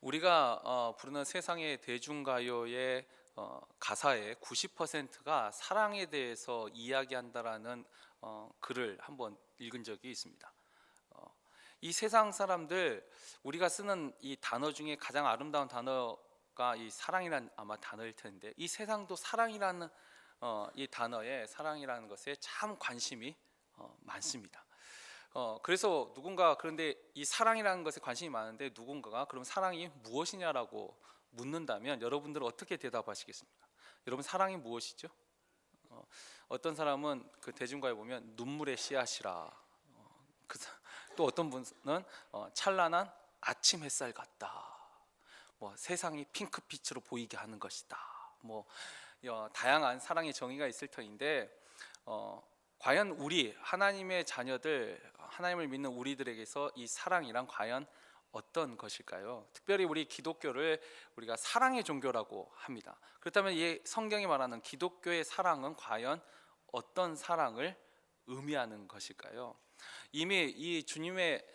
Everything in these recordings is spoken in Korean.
우리가 부르는 세상의 대중가요의 가사의 90%가 사랑에 대해서 이야기한다라는 글을 한번 읽은 적이 있습니다. 이 세상 사람들, 우리가 쓰는 이 단어 중에 가장 아름다운 단어가 이 사랑이란 아마 단어일 텐데, 이 세상도 사랑이라는 이 단어에, 사랑이라는 것에 참 관심이 많습니다. 그래서 누군가, 그런데 이 사랑이라는 것에 관심이 많은데 누군가가 그럼 사랑이 무엇이냐라고 묻는다면 여러분들은 어떻게 대답하시겠습니까? 여러분, 사랑이 무엇이죠? 어떤 사람은 그 대중가에 보면 눈물의 씨앗이라, 또 어떤 분은 찬란한 아침 햇살 같다, 뭐 세상이 핑크빛으로 보이게 하는 것이다, 뭐 다양한 사랑의 정의가 있을 터인데, 과연 우리 하나님의 자녀들, 하나님을 믿는 우리들에게서 이 사랑이란 과연 어떤 것일까요? 특별히 우리 기독교를 우리가 사랑의 종교라고 합니다. 그렇다면 이 성경이 말하는 기독교의 사랑은 과연 어떤 사랑을 의미하는 것일까요? 이미 이 주님의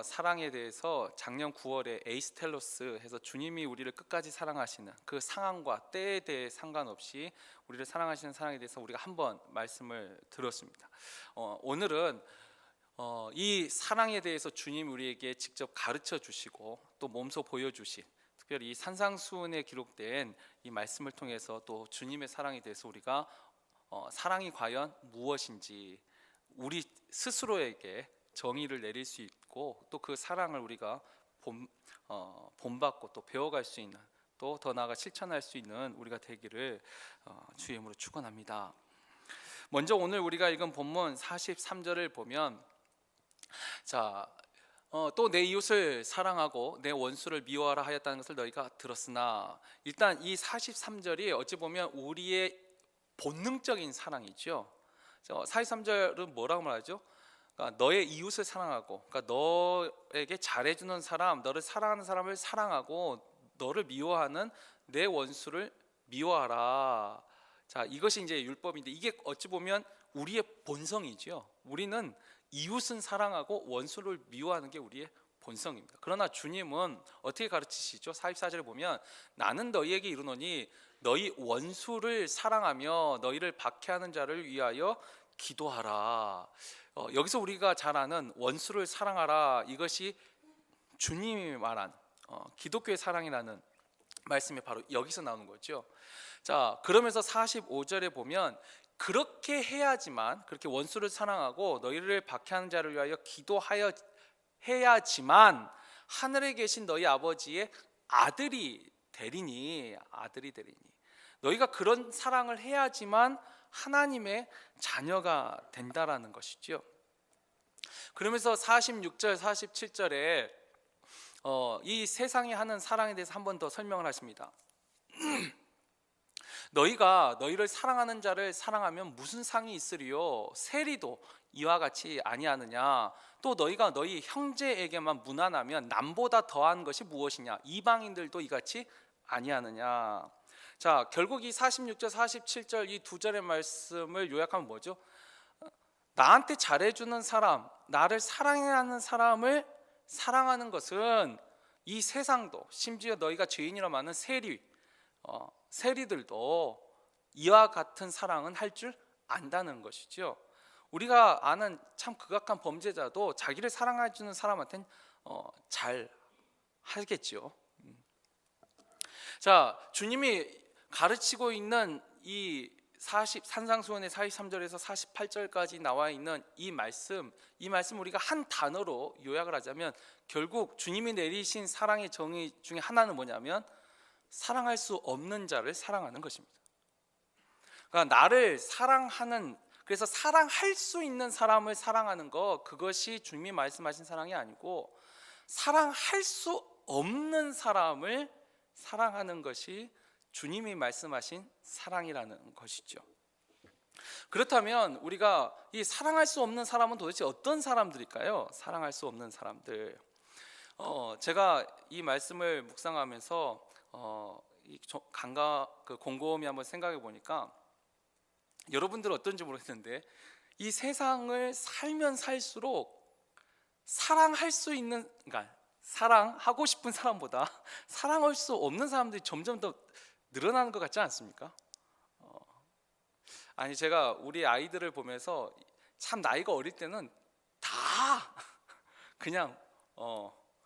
사랑에 대해서 작년 9월에 에이스텔로스 해서 주님이 우리를 끝까지 사랑하시는 그 상황과 때에 대해 상관없이 우리를 사랑하시는 사랑에 대해서 우리가 한번 말씀을 들었습니다. 오늘은 이 사랑에 대해서 주님이 우리에게 직접 가르쳐 주시고 또 몸소 보여주신, 특별히 이 산상수훈에 기록된 이 말씀을 통해서 또 주님의 사랑에 대해서 우리가 사랑이 과연 무엇인지 우리 스스로에게 정의를 내릴 수 있고, 또 그 사랑을 우리가 본받고 또 배워갈 수 있는, 또 더 나아가 실천할 수 있는 우리가 되기를 주의 이름으로 축원합니다. 먼저 오늘 우리가 읽은 본문 43절을 보면, 또 내 이웃을 사랑하고 내 원수를 미워하라 하였다는 것을 너희가 들었으나, 일단 이 43절이 어찌 보면 우리의 본능적인 사랑이죠. 43절은 뭐라고 말하죠? 그러니까 너의 이웃을 사랑하고, 그러니까 너에게 잘해주는 사람, 너를 사랑하는 사람을 사랑하고, 너를 미워하는 내 원수를 미워하라. 이것이 이제 율법인데, 이게 어찌 보면 우리의 본성이죠. 우리는 이웃은 사랑하고 원수를 미워하는 게 우리의 본성입니다. 그러나 주님은 어떻게 가르치시죠? 44절에 보면 나는 너희에게 이르노니 너희 원수를 사랑하며 너희를 박해하는 자를 위하여 기도하라. 여기서 우리가 잘 아는 원수를 사랑하라, 이것이 주님이 말한 기독교의 사랑이라는 말씀이 바로 여기서 나오는 거죠. 그러면서 45절에 보면 그렇게 해야지만, 그렇게 원수를 사랑하고 너희를 박해하는 자를 위하여 기도하여 해야지만 하늘에 계신 너희 아버지의 아들이 되리니, 너희가 그런 사랑을 해야지만 하나님의 자녀가 된다라는 것이죠. 그러면서 46절 47절에 이 세상이 하는 사랑에 대해서 한 번 더 설명을 하십니다. 너희가 너희를 사랑하는 자를 사랑하면 무슨 상이 있으리요? 세리도 이와 같이 아니하느냐? 또 너희가 너희 형제에게만 무난하면 남보다 더한 것이 무엇이냐? 이방인들도 이같이 아니하느냐? 결국 이 46절 47절 이 두 절의 말씀을 요약하면 뭐죠? 나한테 잘해주는 사람, 나를 사랑하는 사람을 사랑하는 것은 이 세상도, 심지어 너희가 죄인이라 많은 세리들도 이와 같은 사랑은 할 줄 안다는 것이죠. 우리가 아는 참 극악한 범죄자도 자기를 사랑해주는 사람한테는 잘 하겠죠. 주님이 가르치고 있는 이 산상수훈의 43절에서 48절까지 나와 있는 이 말씀 우리가 한 단어로 요약을 하자면 결국 주님이 내리신 사랑의 정의 중에 하나는 뭐냐면 사랑할 수 없는 자를 사랑하는 것입니다. 그러니까 나를 사랑하는, 그래서 사랑할 수 있는 사람을 사랑하는 것, 그것이 주님이 말씀하신 사랑이 아니고 사랑할 수 없는 사람을 사랑하는 것이 주님이 말씀하신 사랑이라는 것이죠. 그렇다면 우리가 이 사랑할 수 없는 사람은 도대체 어떤 사람들일까요? 사랑할 수 없는 사람들. 제가 이 말씀을 묵상하면서 곰곰이 한번 생각해 보니까, 여러분들 어떤지 모르겠는데 이 세상을 살면 살수록 사랑할 수 있는, 그러니까 사랑하고 싶은 사람보다 사랑할 수 없는 사람들이 점점 더 늘어나는 것 같지 않습니까? 아니 제가 우리 아이들을 보면서 참 나이가 어릴 때는 다 그냥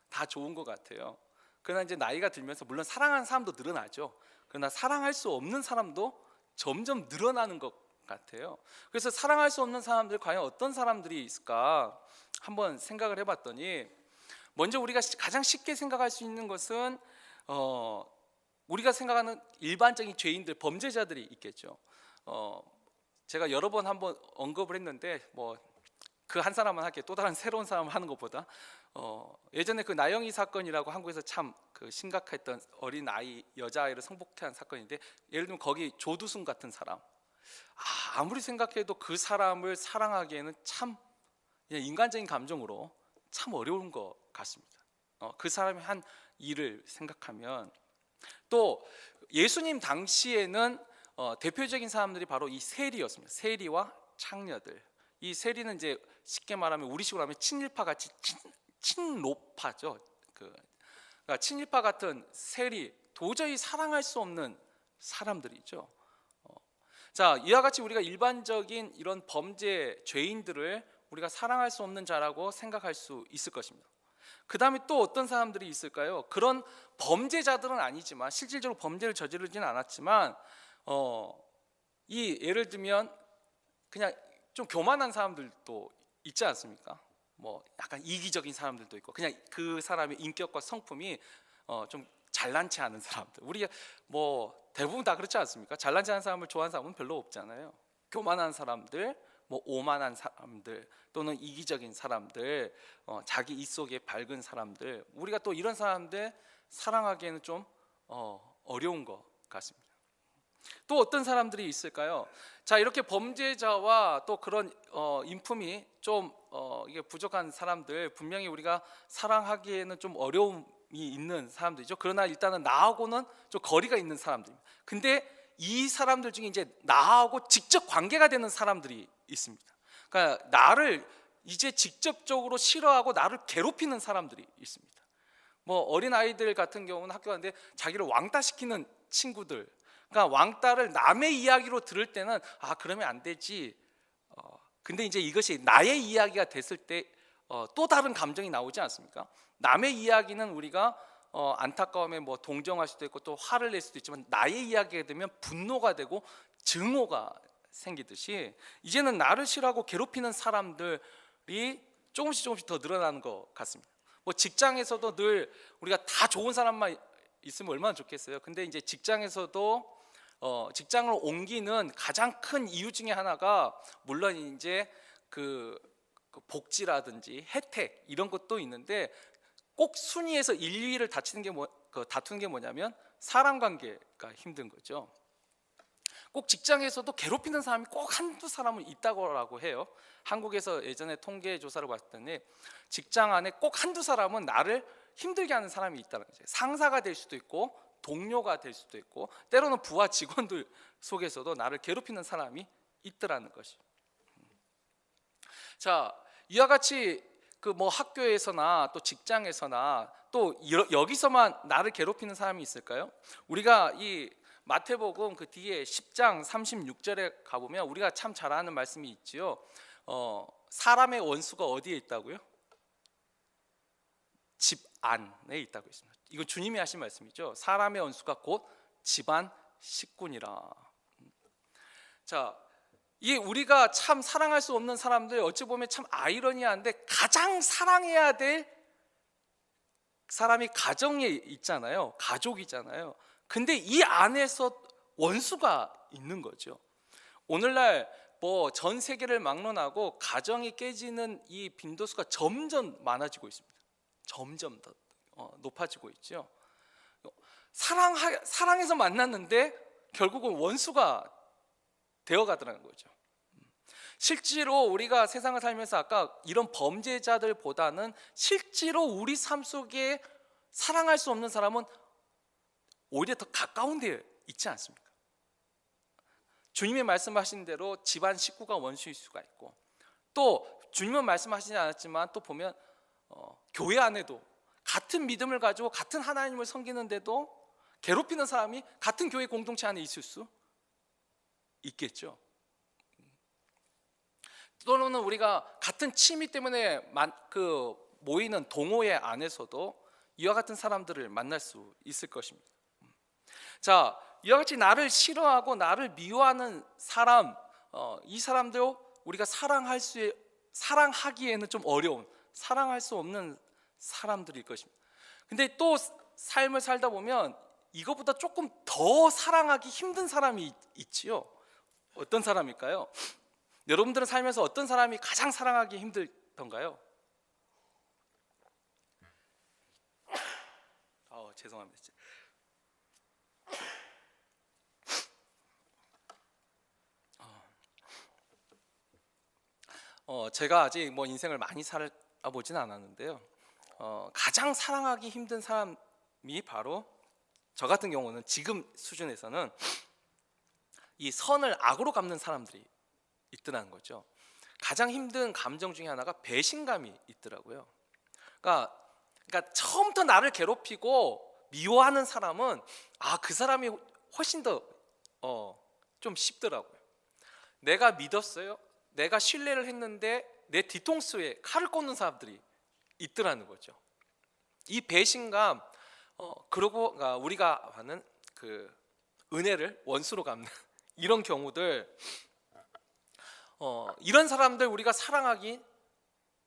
다 좋은 것 같아요. 그러나 이제 나이가 들면서 물론 사랑하는 사람도 늘어나죠. 그러나 사랑할 수 없는 사람도 점점 늘어나는 것 같아요. 그래서 사랑할 수 없는 사람들 과연 어떤 사람들이 있을까 한번 생각을 해봤더니, 먼저 우리가 가장 쉽게 생각할 수 있는 것은 우리가 생각하는 일반적인 죄인들, 범죄자들이 있겠죠. 제가 여러 번 한번 언급을 했는데 뭐 그 한 사람만 할게, 또 다른 새로운 사람을 하는 것보다 예전에 그 나영이 사건이라고 한국에서 참 그 심각했던 어린 아이, 여자아이를 성폭행한 사건인데, 예를 들면 거기 조두순 같은 사람, 아무리 생각해도 그 사람을 사랑하기에는 참 그냥 인간적인 감정으로 참 어려운 것 같습니다. 그 사람이 한 일을 생각하면. 또 예수님 당시에는 대표적인 사람들이 바로 이 세리였습니다. 세리와 창녀들. 이 세리는 이제 쉽게 말하면 우리식으로 하면 친일파 같이 친노파죠. 그러니까 친일파 같은 세리, 도저히 사랑할 수 없는 사람들이죠. 자, 이와 같이 우리가 일반적인 이런 범죄 죄인들을 우리가 사랑할 수 없는 자라고 생각할 수 있을 것입니다. 그 다음에 또 어떤 사람들이 있을까요? 그런 범죄자들은 아니지만, 실질적으로 범죄를 저지르지는 않았지만 이 예를 들면 그냥 좀 교만한 사람들도 있지 않습니까? 뭐 약간 이기적인 사람들도 있고, 그냥 그 사람의 인격과 성품이 좀 잘난치 않은 사람들. 우리가 뭐 대부분 다 그렇지 않습니까? 잘난치 않은 사람을 좋아하는 사람은 별로 없잖아요. 교만한 사람들, 뭐 오만한 사람들, 또는 이기적인 사람들, 자기 입속에 밝은 사람들, 우리가 또 이런 사람들 사랑하기에는 좀 어려운 것 같습니다. 또 어떤 사람들이 있을까요? 자, 이렇게 범죄자와 또 그런 인품이 좀 이게 부족한 사람들, 분명히 우리가 사랑하기에는 좀 어려움이 있는 사람들이죠. 그러나 일단은 나하고는 좀 거리가 있는 사람들입니다. 근데 이 사람들 중에 이제 나하고 직접 관계가 되는 사람들이 있습니다. 그러니까 나를 이제 직접적으로 싫어하고 나를 괴롭히는 사람들이 있습니다. 뭐 어린 아이들 같은 경우는 학교 가는데 자기를 왕따시키는 친구들, 그러니까 왕따를 남의 이야기로 들을 때는 그러면 안 되지. 근데 이제 이것이 나의 이야기가 됐을 때 또 다른 감정이 나오지 않습니까? 남의 이야기는 우리가 안타까움에 뭐 동정할 수도 있고 또 화를 낼 수도 있지만, 나의 이야기가 되면 분노가 되고 증오가 생기듯이 이제는 나를 싫어하고 괴롭히는 사람들이 조금씩 더 늘어나는 것 같습니다. 뭐 직장에서도 늘 우리가 다 좋은 사람만 있으면 얼마나 좋겠어요. 근데 이제 직장에서도 직장을 옮기는 가장 큰 이유 중에 하나가 물론 이제 그 복지라든지 혜택 이런 것도 있는데, 꼭 순위에서 1, 2위를 다투는 게 뭐냐면 사람 관계가 힘든 거죠. 꼭 직장에서도 괴롭히는 사람이 꼭 한두 사람은 있다고 해요. 한국에서 예전에 통계 조사를 봤더니 직장 안에 꼭 한두 사람은 나를 힘들게 하는 사람이 있다는 거죠. 상사가 될 수도 있고 동료가 될 수도 있고, 때로는 부하 직원들 속에서도 나를 괴롭히는 사람이 있더라는 것이. 자, 이와 같이 그 뭐 학교에서나 또 직장에서나 또 여기서만 나를 괴롭히는 사람이 있을까요? 우리가 이 마태복음 그 뒤에 10장 36절에 가보면 우리가 참 잘 아는 말씀이 있지요. 사람의 원수가 어디에 있다고요? 집 안에 있다고 있습니다. 이건 주님이 하신 말씀이죠. 사람의 원수가 곧 집안 식구니라. 자, 이 우리가 참 사랑할 수 없는 사람들, 어찌 보면 참 아이러니한데 가장 사랑해야 될 사람이 가정에 있잖아요. 가족이잖아요. 근데 이 안에서 원수가 있는 거죠. 오늘날 뭐 전 세계를 막론하고 가정이 깨지는 이 빈도수가 점점 많아지고 있습니다. 점점 더 높아지고 있죠. 사랑해서 만났는데 결국은 원수가 되어가더라는 거죠. 실제로 우리가 세상을 살면서 아까 이런 범죄자들보다는 실제로 우리 삶 속에 사랑할 수 없는 사람은 오히려 더 가까운 데 있지 않습니까? 주님이 말씀하신 대로 집안 식구가 원수일 수가 있고, 또 주님은 말씀하시지 않았지만 또 보면 교회 안에도 같은 믿음을 가지고 같은 하나님을 섬기는데도 괴롭히는 사람이 같은 교회 공동체 안에 있을 수 있겠죠. 또는 우리가 같은 취미 때문에 모이는 동호회 안에서도 이와 같은 사람들을 만날 수 있을 것입니다. 자, 이와 같이 나를 싫어하고 나를 미워하는 사람, 이 사람도 우리가 사랑하기에는 좀 어려운, 사랑할 수 없는 사람들일 것입니다. 근데 또 삶을 살다 보면 이것보다 조금 더 사랑하기 힘든 사람이 있지요. 어떤 사람일까요? 여러분들은 살면서 어떤 사람이 가장 사랑하기 힘들던가요? 죄송합니다. 제가 아직 뭐 인생을 많이 살아보진 않았는데요. 가장 사랑하기 힘든 사람이 바로 저 같은 경우는 지금 수준에서는 이 선을 악으로 갚는 사람들이 있더라는 거죠. 가장 힘든 감정 중에 하나가 배신감이 있더라고요. 그러니까 처음부터 나를 괴롭히고 미워하는 사람은 그 사람이 훨씬 더 좀 쉽더라고요. 내가 믿었어요. 내가 신뢰를 했는데 내 뒤통수에 칼을 꽂는 사람들이 있더라는 거죠. 이 배신감, 그리고 우리가 하는 그 은혜를 원수로 갚는 이런 경우들, 이런 사람들 우리가 사랑하기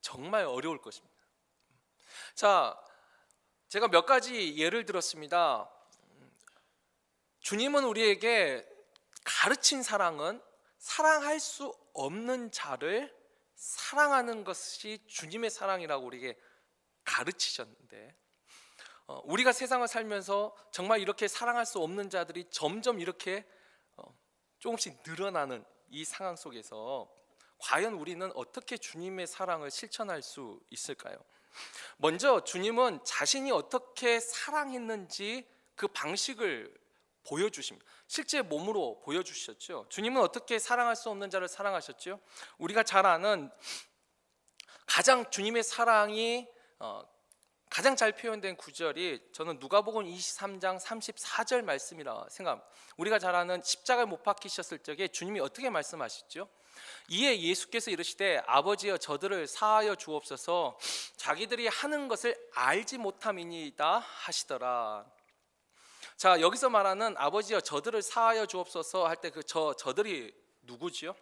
정말 어려울 것입니다. 자, 제가 몇 가지 예를 들었습니다. 주님은 우리에게 가르친 사랑은 사랑할 수 없는 자를 사랑하는 것이 주님의 사랑이라고 우리에게 가르치셨는데, 우리가 세상을 살면서 정말 이렇게 사랑할 수 없는 자들이 점점 이렇게 조금씩 늘어나는 이 상황 속에서 과연 우리는 어떻게 주님의 사랑을 실천할 수 있을까요? 먼저 주님은 자신이 어떻게 사랑했는지 그 방식을 보여주십니다. 실제 몸으로 보여주셨죠. 주님은 어떻게 사랑할 수 없는 자를 사랑하셨죠? 우리가 잘 아는 가장 주님의 사랑이 가장 잘 표현된 구절이 저는 누가복음 23장 34절 말씀이라 생각합니다. 우리가 잘 아는 십자가에 못 박히셨을 적에 주님이 어떻게 말씀하셨죠? 이에 예수께서 이르시되 아버지여 저들을 사하여 주옵소서 자기들이 하는 것을 알지 못함이니이다 하시더라. 자, 여기서 말하는 아버지여 저들을 사하여 주옵소서 할 때 그 저들이 누구지요?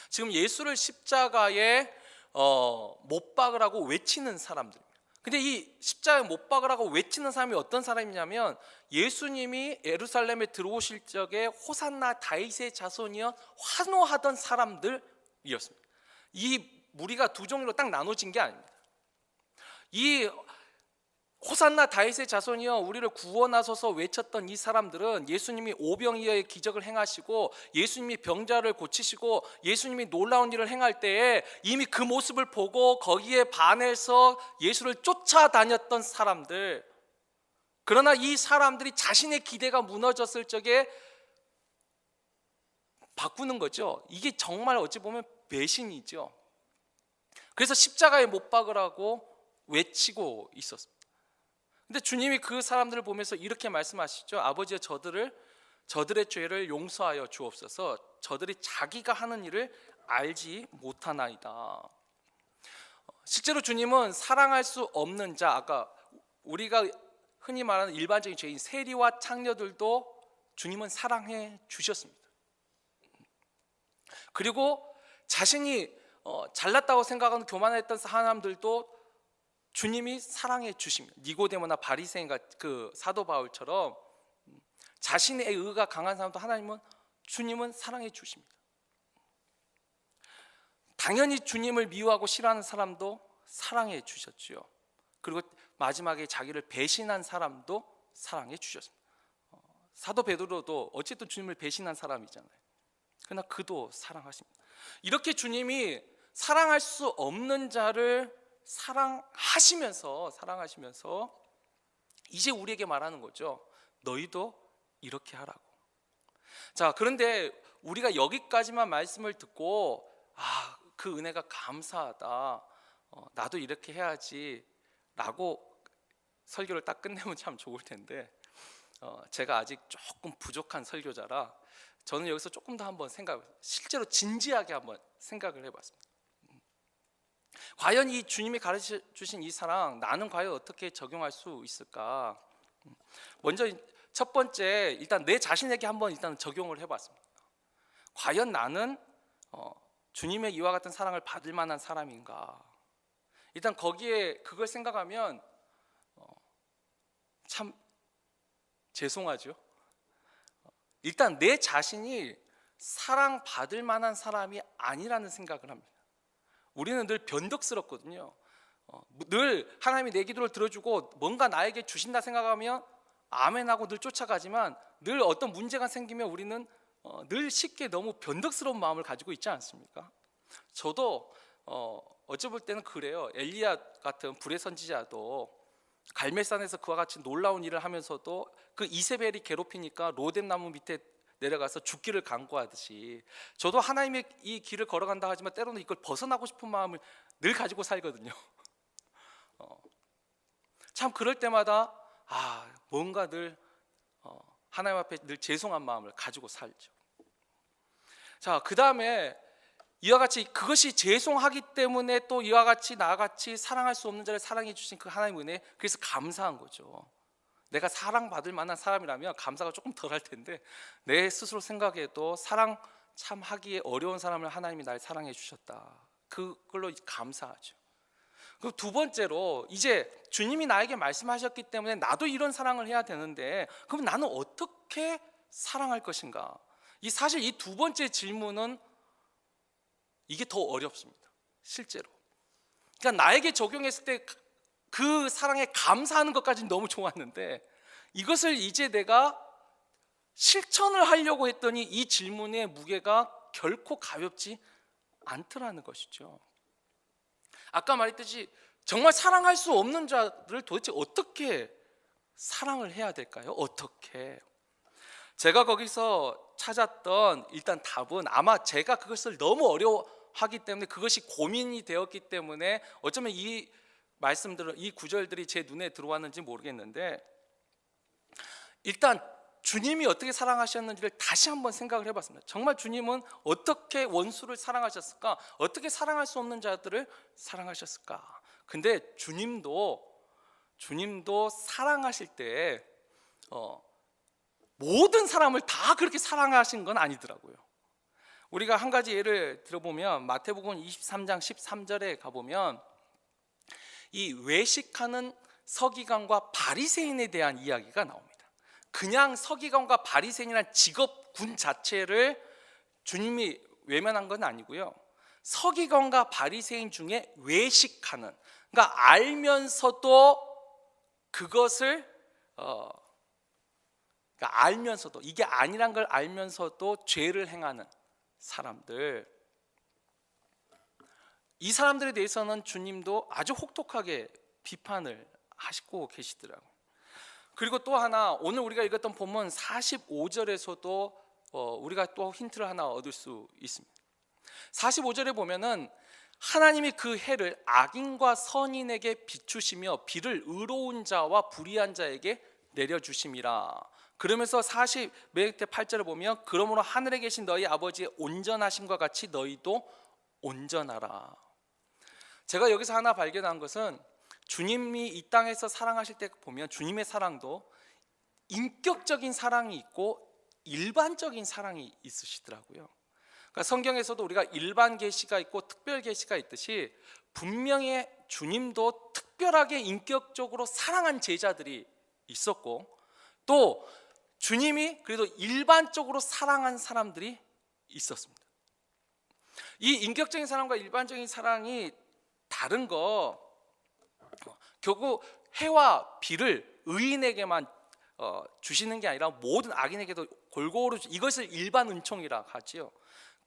지금 예수를 십자가에 못 박으라고 외치는 사람들입니다. 근데 이 십자가에 못 박으라고 외치는 사람이 어떤 사람이냐면 예수님이 예루살렘에 들어오실 적에 호산나 다윗의 자손이여 환호하던 사람들이었습니다. 이 무리가 두 종류로 딱 나눠진 게 아닙니다. 이 호산나 다윗의 자손이여 우리를 구원하소서 외쳤던 이 사람들은 예수님이 오병이어의 기적을 행하시고 예수님이 병자를 고치시고 예수님이 놀라운 일을 행할 때에 이미 그 모습을 보고 거기에 반해서 예수를 쫓아다녔던 사람들. 그러나 이 사람들이 자신의 기대가 무너졌을 적에 바꾸는 거죠. 이게 정말 어찌 보면 배신이죠. 그래서 십자가에 못 박으라고 외치고 있었습니다. 근데 주님이 그 사람들을 보면서 이렇게 말씀하시죠. 아버지여 저들의 죄를 용서하여 주옵소서 저들이 자기가 하는 일을 알지 못하나이다. 실제로 주님은 사랑할 수 없는 자, 아까 우리가 흔히 말하는 일반적인 죄인 세리와 창녀들도 주님은 사랑해 주셨습니다. 그리고 자신이 잘났다고 생각하는 교만했던 사람들도 주님이 사랑해 주십니다. 니고데모나 바리새인 그 사도 바울처럼 자신의 의가 강한 사람도 주님은 사랑해 주십니다. 당연히 주님을 미워하고 싫어하는 사람도 사랑해 주셨지요. 그리고 마지막에 자기를 배신한 사람도 사랑해 주셨습니다. 사도 베드로도 어쨌든 주님을 배신한 사람이잖아요. 그러나 그도 사랑하십니다. 이렇게 주님이 사랑할 수 없는 자를 사랑하시면서 이제 우리에게 말하는 거죠. 너희도 이렇게 하라고. 자, 그런데 우리가 여기까지만 말씀을 듣고 그 은혜가 감사하다. 나도 이렇게 해야지 라고 설교를 딱 끝내면 참 좋을 텐데 제가 아직 조금 부족한 설교자라 저는 여기서 조금 더 한번 실제로 진지하게 한번 생각을 해봤습니다. 과연 이 주님이 가르쳐 주신 이 사랑 나는 과연 어떻게 적용할 수 있을까? 먼저 첫 번째 일단 내 자신에게 한번 일단 적용을 해봤습니다. 과연 나는 주님의 이와 같은 사랑을 받을 만한 사람인가? 일단 거기에 그걸 생각하면 참 죄송하죠. 일단 내 자신이 사랑받을 만한 사람이 아니라는 생각을 합니다. 우리는 늘 변덕스럽거든요. 늘 하나님이 내 기도를 들어주고 뭔가 나에게 주신다 생각하면 아멘하고 늘 쫓아가지만 늘 어떤 문제가 생기면 우리는 늘 쉽게 너무 변덕스러운 마음을 가지고 있지 않습니까? 저도 어찌 볼 때는 그래요. 엘리야 같은 불의 선지자도 갈멜산에서 그와 같이 놀라운 일을 하면서도 그 이세벨이 괴롭히니까 로뎀 나무 밑에 내려가서 죽기를 간구하듯이 저도 하나님의 이 길을 걸어간다 하지만 때로는 이걸 벗어나고 싶은 마음을 늘 가지고 살거든요. 참 그럴 때마다 뭔가 늘 하나님 앞에 늘 죄송한 마음을 가지고 살죠. 자, 그 다음에 이와 같이 그것이 죄송하기 때문에 또 이와 같이 나같이 사랑할 수 없는 자를 사랑해 주신 그 하나님 은혜, 그래서 감사한 거죠. 내가 사랑받을 만한 사람이라면 감사가 조금 덜 할 텐데 내 스스로 생각해도 사랑 참 하기에 어려운 사람을 하나님이 날 사랑해 주셨다, 그걸로 감사하죠. 그리고 두 번째로 이제 주님이 나에게 말씀하셨기 때문에 나도 이런 사랑을 해야 되는데 그럼 나는 어떻게 사랑할 것인가? 사실 이 두 번째 질문은 이게 더 어렵습니다. 실제로. 그러니까 나에게 적용했을 때 그 사랑에 감사하는 것까지는 너무 좋았는데 이것을 이제 내가 실천을 하려고 했더니 이 질문의 무게가 결코 가볍지 않더라는 것이죠. 아까 말했듯이 정말 사랑할 수 없는 자들을 도대체 어떻게 사랑을 해야 될까요? 어떻게? 제가 거기서 찾았던 일단 답은 아마 제가 그것을 너무 어려워하기 때문에 그것이 고민이 되었기 때문에 어쩌면 이 말씀들은 이 구절들이 제 눈에 들어왔는지 모르겠는데 일단 주님이 어떻게 사랑하셨는지를 다시 한번 생각을 해봤습니다. 정말 주님은 어떻게 원수를 사랑하셨을까? 어떻게 사랑할 수 없는 자들을 사랑하셨을까? 근데 주님도 사랑하실 때 모든 사람을 다 그렇게 사랑하신 건 아니더라고요. 우리가 한 가지 예를 들어보면 마태복음 23장 13절에 가보면 이 외식하는 서기관과 바리새인에 대한 이야기가 나옵니다. 그냥 서기관과 바리새인이라는 직업군 자체를 주님이 외면한 건 아니고요. 서기관과 바리새인 중에 외식하는, 그러니까 알면서도 그것을 그러니까 알면서도 이게 아니란 걸 알면서도 죄를 행하는 사람들, 이 사람들에 대해서는 주님도 아주 혹독하게 비판을 하시고 계시더라고요. 그리고 또 하나, 오늘 우리가 읽었던 본문 45절에서도 우리가 또 힌트를 하나 얻을 수 있습니다. 45절에 보면은 하나님이 그 해를 악인과 선인에게 비추시며 비를 의로운 자와 불의한 자에게 내려주심이라. 그러면서 48절을 보면 그러므로 하늘에 계신 너희 아버지의 온전하심과 같이 너희도 온전하라. 제가 여기서 하나 발견한 것은 주님이 이 땅에서 사랑하실 때 보면 주님의 사랑도 인격적인 사랑이 있고 일반적인 사랑이 있으시더라고요. 그러니까 성경에서도 우리가 일반 계시가 있고 특별 계시가 있듯이 분명히 주님도 특별하게 인격적으로 사랑한 제자들이 있었고 또 주님이 그래도 일반적으로 사랑한 사람들이 있었습니다. 이 인격적인 사랑과 일반적인 사랑이 다른 거, 결국 해와 비를 의인에게만 주시는 게 아니라 모든 악인에게도 골고루 이것을 일반 은총이라 하지요.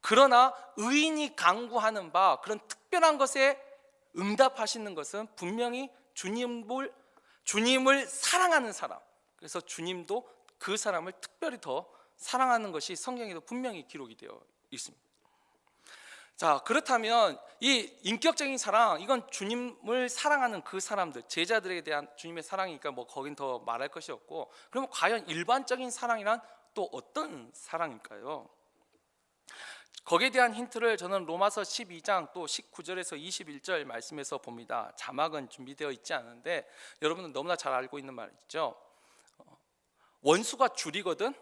그러나 의인이 강구하는 바 그런 특별한 것에 응답하시는 것은 분명히 주님을 사랑하는 사람, 그래서 주님도 그 사람을 특별히 더 사랑하는 것이 성경에도 분명히 기록이 되어 있습니다. 자, 그렇다면 이 인격적인 사랑, 이건 주님을 사랑하는 그 사람들, 제자들에 대한 주님의 사랑이니까 뭐 거긴 더 말할 것이 없고, 그러면 과연 일반적인 사랑이란 또 어떤 사랑일까요? 거기에 대한 힌트를 저는 로마서 12장 또 19절에서 21절 말씀에서 봅니다. 자막은 준비되어 있지 않은데 여러분은 너무나 잘 알고 있는 말이죠. 원수가 줄이거든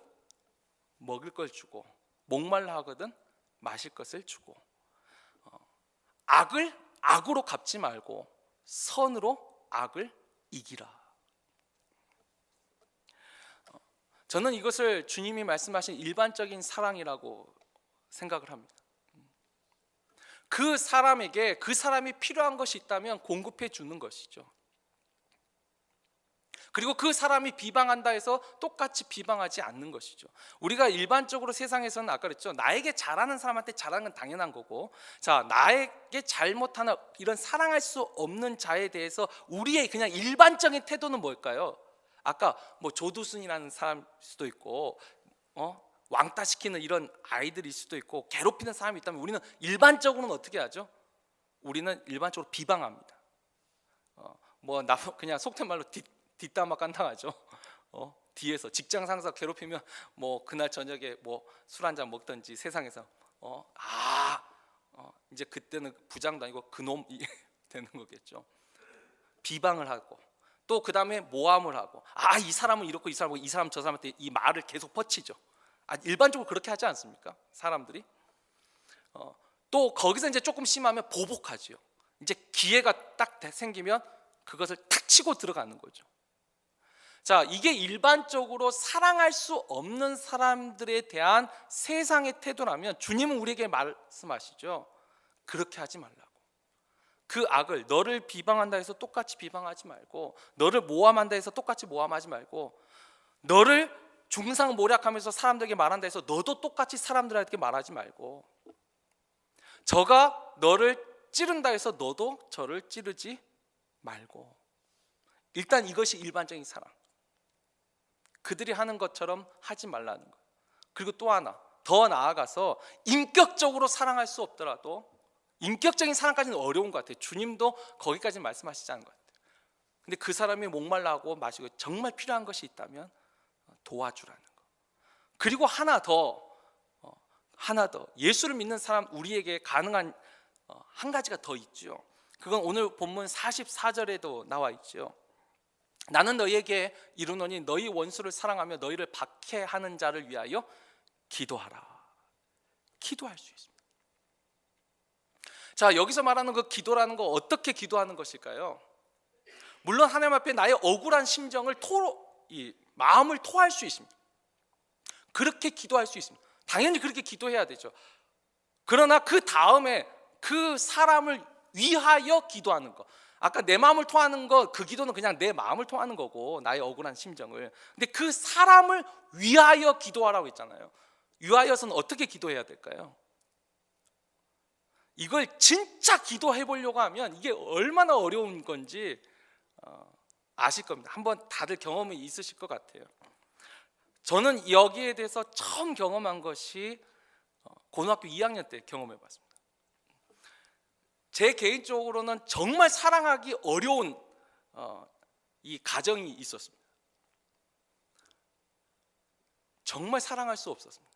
먹을 걸 주고, 목말라 하거든 마실 것을 주고, 악을 악으로 갚지 말고 선으로 악을 이기라. 저는 이것을 주님이 말씀하신 일반적인 사랑이라고 생각을 합니다. 그 사람에게 그 사람이 필요한 것이 있다면 공급해 주는 것이죠. 그리고 그 사람이 비방한다 해서 똑같이 비방하지 않는 것이죠. 우리가 일반적으로 세상에서는 아까 그랬죠, 나에게 잘하는 사람한테 잘하는 건 당연한 거고, 자, 나에게 잘못하는 이런 사랑할 수 없는 자에 대해서 우리의 그냥 일반적인 태도는 뭘까요? 아까 뭐 조두순이라는 사람일 수도 있고, 왕따시키는 이런 아이들일 수도 있고, 괴롭히는 사람이 있다면 우리는 일반적으로는 어떻게 하죠? 우리는 일반적으로 비방합니다. 나 그냥 속된 말로 뒷담화 깐당하죠. 뒤에서 직장 상사 괴롭히면 뭐 그날 저녁에 뭐 술 한잔 먹든지 세상에서 이제 그때는 부장도 아니고 그놈 되는 거겠죠. 비방을 하고 또 그 다음에 모함을 하고, 이 사람은 이렇고 이 사람은 이 사람 저 사람한테 이 말을 계속 퍼치죠. 일반적으로 그렇게 하지 않습니까? 사람들이. 또 거기서 이제 조금 심하면 보복하죠. 이제 기회가 딱 생기면 그것을 탁 치고 들어가는 거죠. 자, 이게 일반적으로 사랑할 수 없는 사람들에 대한 세상의 태도라면 주님은 우리에게 말씀하시죠. 그렇게 하지 말라고. 그 악을, 너를 비방한다 해서 똑같이 비방하지 말고, 너를 모함한다 해서 똑같이 모함하지 말고, 너를 중상모략하면서 사람들에게 말한다 해서 너도 똑같이 사람들에게 말하지 말고, 저가 너를 찌른다 해서 너도 저를 찌르지 말고. 일단 이것이 일반적인 사랑. 그들이 하는 것처럼 하지 말라는 것. 그리고 또 하나 더 나아가서 인격적으로 사랑할 수 없더라도, 인격적인 사랑까지는 어려운 것 같아요. 주님도 거기까지 말씀하시지 않은 것 같아요. 근데 그 사람이 목말라하고 마시고 정말 필요한 것이 있다면 도와주라는 것. 그리고 하나 더 예수를 믿는 사람 우리에게 가능한 한 가지가 더 있죠. 그건 오늘 본문 44절에도 나와 있죠. 나는 너희에게 이르노니 너희 원수를 사랑하며 너희를 박해하는 자를 위하여 기도하라. 기도할 수 있습니다. 자, 여기서 말하는 그 기도라는 거 어떻게 기도하는 것일까요? 물론 하나님 앞에 나의 억울한 심정을 마음을 토할 수 있습니다. 그렇게 기도할 수 있습니다. 당연히 그렇게 기도해야 되죠. 그러나 그 다음에 그 사람을 위하여 기도하는 것, 아까 내 마음을 토하는 거, 그 기도는 그냥 내 마음을 토하는 거고, 나의 억울한 심정을. 근데 그 사람을 위하여 기도하라고 했잖아요. 위하여서는 어떻게 기도해야 될까요? 이걸 진짜 기도해 보려고 하면 이게 얼마나 어려운 건지 아실 겁니다. 한번 다들 경험이 있으실 것 같아요. 저는 여기에 대해서 처음 경험한 것이 고등학교 2학년 때 경험해 봤습니다. 제 개인적으로는 정말 사랑하기 어려운 이 가정이 있었습니다. 정말 사랑할 수 없었습니다.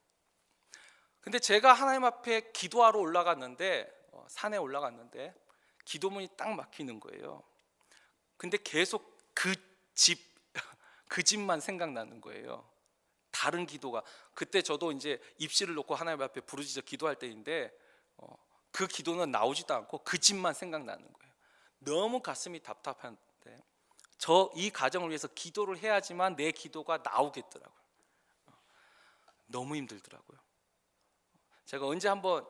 근데 제가 하나님 앞에 기도하러 올라갔는데, 산에 올라갔는데 기도문이 딱 막히는 거예요. 근데 계속 그 집만 생각나는 거예요. 다른 기도가. 그때 저도 이제 입시를 놓고 하나님 앞에 부르짖어 기도할 때인데 그 기도는 나오지도 않고 그 집만 생각나는 거예요. 너무 가슴이 답답한데 이 가정을 위해서 기도를 해야지만 내 기도가 나오겠더라고요. 너무 힘들더라고요. 제가 언제 한번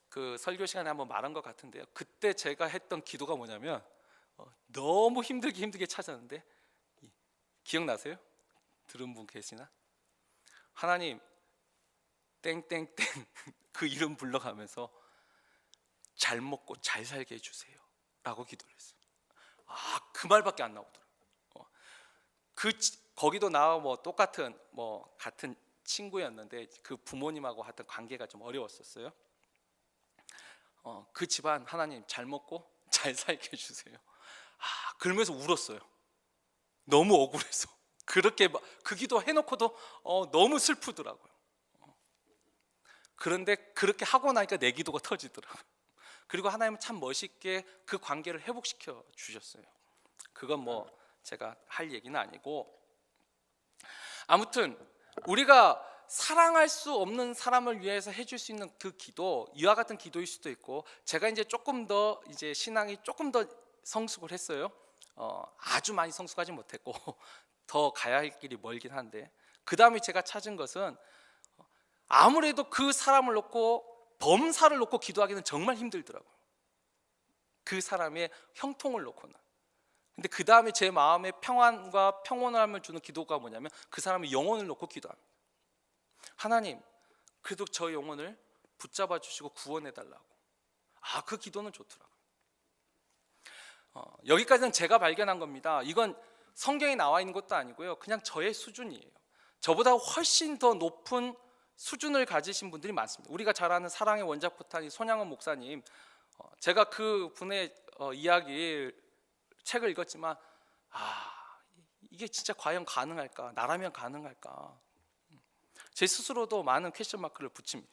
그 설교 시간에 한번 말한 것 같은데요. 그때 제가 했던 기도가 뭐냐면 너무 힘들게 찾았는데, 기억나세요? 들은 분 계시나? 하나님 땡땡땡 그 이름 불러가면서 잘 먹고 잘 살게 해주세요 라고 기도를 했어요. 그 말밖에 안 나오더라고요. 거기도 나와 같은 친구였는데 그 부모님하고 하여튼 관계가 좀 어려웠었어요. 그 집안 하나님 잘 먹고 잘 살게 해주세요. 그러면서 울었어요. 너무 억울해서. 그렇게 그 기도 해놓고도 너무 슬프더라고요. 그런데 그렇게 하고 나니까 내 기도가 터지더라고요. 그리고 하나님은 참 멋있게 그 관계를 회복시켜 주셨어요. 그건 뭐 제가 할 얘기는 아니고, 아무튼 우리가 사랑할 수 없는 사람을 위해서 해줄 수 있는 그 기도, 이와 같은 기도일 수도 있고, 제가 이제 조금 더 이제 신앙이 조금 더 성숙을 했어요. 아주 많이 성숙하지 못했고 더 가야 할 길이 멀긴 한데, 그 다음에 제가 찾은 것은 아무래도 그 사람을 놓고, 범사를 놓고 기도하기는 정말 힘들더라고요. 그 사람의 형통을 놓고는. 근데 그 다음에 제 마음에 평안과 평온함을 주는 기도가 뭐냐면 그 사람의 영혼을 놓고 기도합니다. 하나님, 그래도 저 영혼을 붙잡아 주시고 구원해 달라고. 그 기도는 좋더라고요. 여기까지는 제가 발견한 겁니다. 이건 성경에 나와 있는 것도 아니고요, 그냥 저의 수준이에요. 저보다 훨씬 더 높은 수준을 가지신 분들이 많습니다. 우리가 잘 아는 사랑의 원작포탄이 손양원 목사님, 제가 그 분의 이야기 책을 읽었지만 이게 진짜 과연 가능할까? 나라면 가능할까? 제 스스로도 많은 퀘스천 마크를 붙입니다.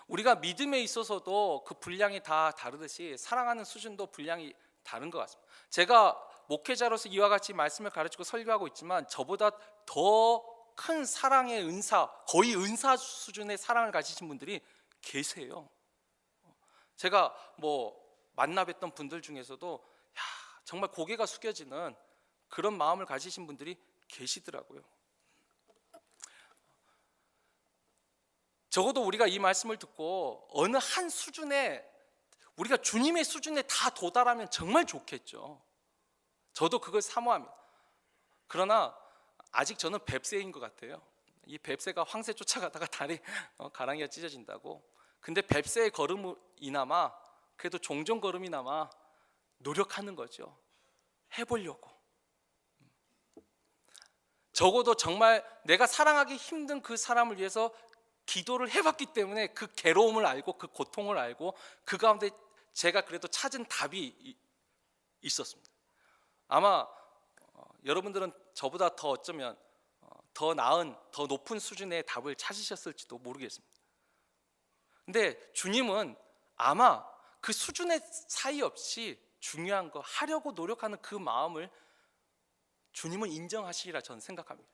우리가 믿음에 있어서도 그 분량이 다 다르듯이 사랑하는 수준도 분량이 다른 것 같습니다. 제가 목회자로서 이와 같이 말씀을 가르치고 설교하고 있지만 저보다 더 큰 사랑의 은사, 거의 은사 수준의 사랑을 가지신 분들이 계세요. 제가 뭐 만나 뵀던 분들 중에서도 정말 고개가 숙여지는 그런 마음을 가지신 분들이 계시더라고요. 적어도 우리가 이 말씀을 듣고 어느 한 수준에, 우리가 주님의 수준에 다 도달하면 정말 좋겠죠. 저도 그걸 사모합니다. 그러나 아직 저는 뱁새인 것 같아요. 이 뱁새가 황새 쫓아가다가 다리 가랑이가 찢어진다고. 근데 뱁새의 걸음이나마, 그래도 종종 걸음이나마 노력하는 거죠. 해보려고. 적어도 정말 내가 사랑하기 힘든 그 사람을 위해서 기도를 해봤기 때문에 그 괴로움을 알고 그 고통을 알고 그 가운데 제가 그래도 찾은 답이 있었습니다. 아마 여러분들은 저보다 더 어쩌면 더 나은, 더 높은 수준의 답을 찾으셨을지도 모르겠습니다. 근데 주님은 아마 그 수준의 사이 없이 중요한 거 하려고 노력하는 그 마음을 주님은 인정하시리라 저는 생각합니다.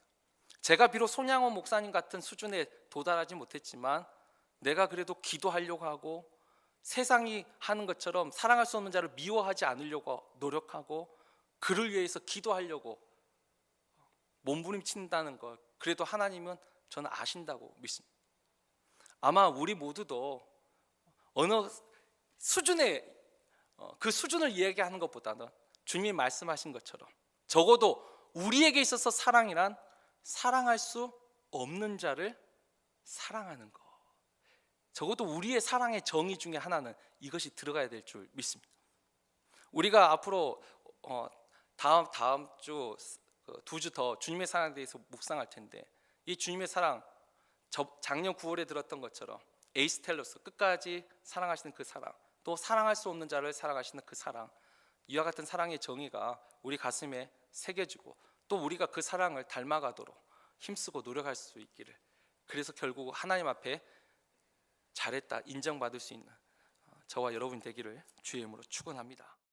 제가 비록 손양원 목사님 같은 수준에 도달하지 못했지만 내가 그래도 기도하려고 하고 세상이 하는 것처럼 사랑할 수 없는 자를 미워하지 않으려고 노력하고 그를 위해서 기도하려고 몸부림친다는 것, 그래도 하나님은 저는 아신다고 믿습니다. 아마 우리 모두도 어느 수준의 그 수준을 이야기하는 것보다는 주님이 말씀하신 것처럼 적어도 우리에게 있어서 사랑이란 사랑할 수 없는 자를 사랑하는 것, 적어도 우리의 사랑의 정의 중에 하나는 이것이 들어가야 될 줄 믿습니다. 우리가 앞으로 다음 주 2주 더 주님의 사랑에 대해서 묵상할 텐데, 이 주님의 사랑, 작년 9월에 들었던 것처럼 에이스텔로스, 끝까지 사랑하시는 그 사랑, 또 사랑할 수 없는 자를 사랑하시는 그 사랑, 이와 같은 사랑의 정의가 우리 가슴에 새겨지고 또 우리가 그 사랑을 닮아가도록 힘쓰고 노력할 수 있기를, 그래서 결국 하나님 앞에 잘했다 인정받을 수 있는 저와 여러분 되기를 주의 이름으로 축원합니다.